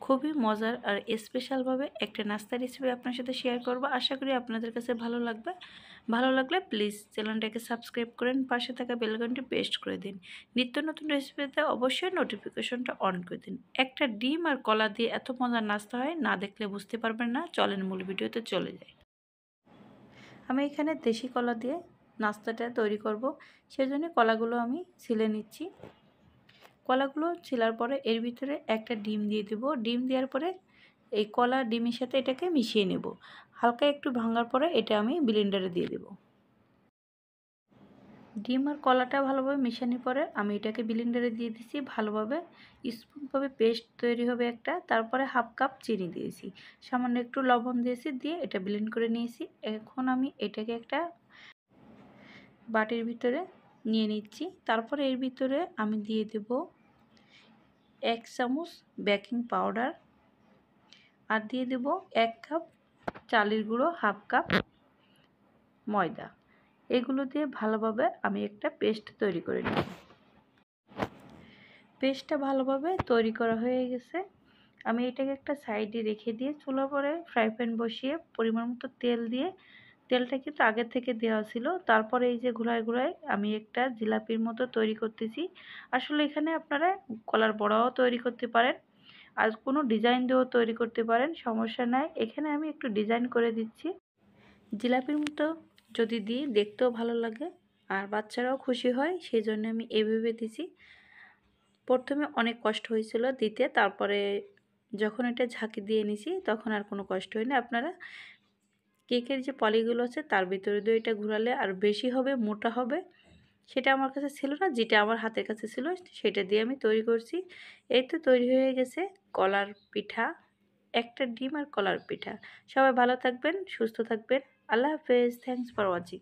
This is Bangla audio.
খুবই মজার আর স্পেশালভাবে একটা নাস্তা রেসিপি আপনার সাথে শেয়ার করব। আশা করি আপনাদের কাছে ভালো লাগবে। ভালো লাগলে প্লিজ চ্যানেলটাকে সাবস্ক্রাইব করেন, পাশে থাকা বেল আইকনটি প্রেস করে দিন। নিত্য নতুন রেসিপিতে অবশ্যই নোটিফিকেশনটা অন করে দিন। একটা ডিম আর কলা দিয়ে এত মজার নাস্তা হয়, না দেখলে বুঝতে পারবেন না। চলেন মূল ভিডিওতে চলে যাই। আমি এখানে দেশি কলা দিয়ে নাস্তাটা তৈরি করব, সেজন্য কলাগুলো আমি ছিলে নিচ্ছি। কলাগুলো ছিলার পরে এর ভিতরে একটা ডিম দিয়ে দেব। ডিম দেওয়ার পরে এই কলা ডিমের সাথে এটাকে মিশিয়ে নেব। হালকা একটু ভাঙার পরে এটা আমি ব্লেন্ডারে দিয়ে দেব। ডিম আর কলাটা ভালোভাবে মেশানোর পরে আমি এটাকে ব্লেন্ডারে দিয়ে দিচ্ছি। ভালোভাবে স্মুথভাবে পেস্ট তৈরি হবে একটা। তারপরে হাফ কাপ চিনি দিয়েছি, সামান্য একটু লবণ দিয়েছি, দিয়ে এটা ব্লেন্ড করে নিয়েছি। এখন আমি এটাকে একটা বাটির ভিতরে নিয়ে নিচ্ছি। তারপরে এর ভিতরে আমি দিয়ে দেব 1 চামচ বেকিং পাউডার, আর দিয়ে দেব 1 কাপ চালের গুঁড়ো, হাফ কাপ ময়দা। এগুলো দিয়ে ভালোভাবে আমি একটা পেস্ট তৈরি করে নিব। পেস্টটা ভালোভাবে তৈরি করা হয়ে গেছে। আমি এটাকে একটা সাইডে রেখে দিয়ে চুলার পরে ফ্রাই প্যান বসিয়ে পরিমাণ মতো তেল দিয়ে, তেলটা কিন্তু আগে থেকে দেওয়া ছিল। তারপরে এই যে ঘুরায় ঘুরায় আমি একটা জিলাপির মতো তৈরি করতেছি। আসলে এখানে আপনারা কলার বড়াও তৈরি করতে পারেন, আর কোনো ডিজাইন দিয়েও তৈরি করতে পারেন, সমস্যা নাই। এখানে আমি একটু ডিজাইন করে দিচ্ছি। জিলাপির মতো যদি দিই দেখতেও ভালো লাগে আর বাচ্চারাও খুশি হয়, সেই জন্য আমি এভাবে দিছি। প্রথমে অনেক কষ্ট হয়েছিল দিতে, তারপরে যখন এটা ঝাঁকি দিয়ে নিছি তখন আর কোনো কষ্ট হয়নি। আপনারা কেকের যে পলিগুলো আছে তার ভিতরে দিয়ে এটা ঘোরালে আর বেশি হবে, মোটা হবে। সেটা আমার কাছে ছিল না, যেটা আমার হাতের কাছে ছিল সেটা দিয়ে আমি তৈরি করছি। এই তো তৈরি হয়ে গেছে কলার পিঠা, একটা ডিম আর কলার পিঠা। সবাই ভালো থাকবেন, সুস্থ থাকবেন। আল্লাহ হাফেজ। Thanks for watching.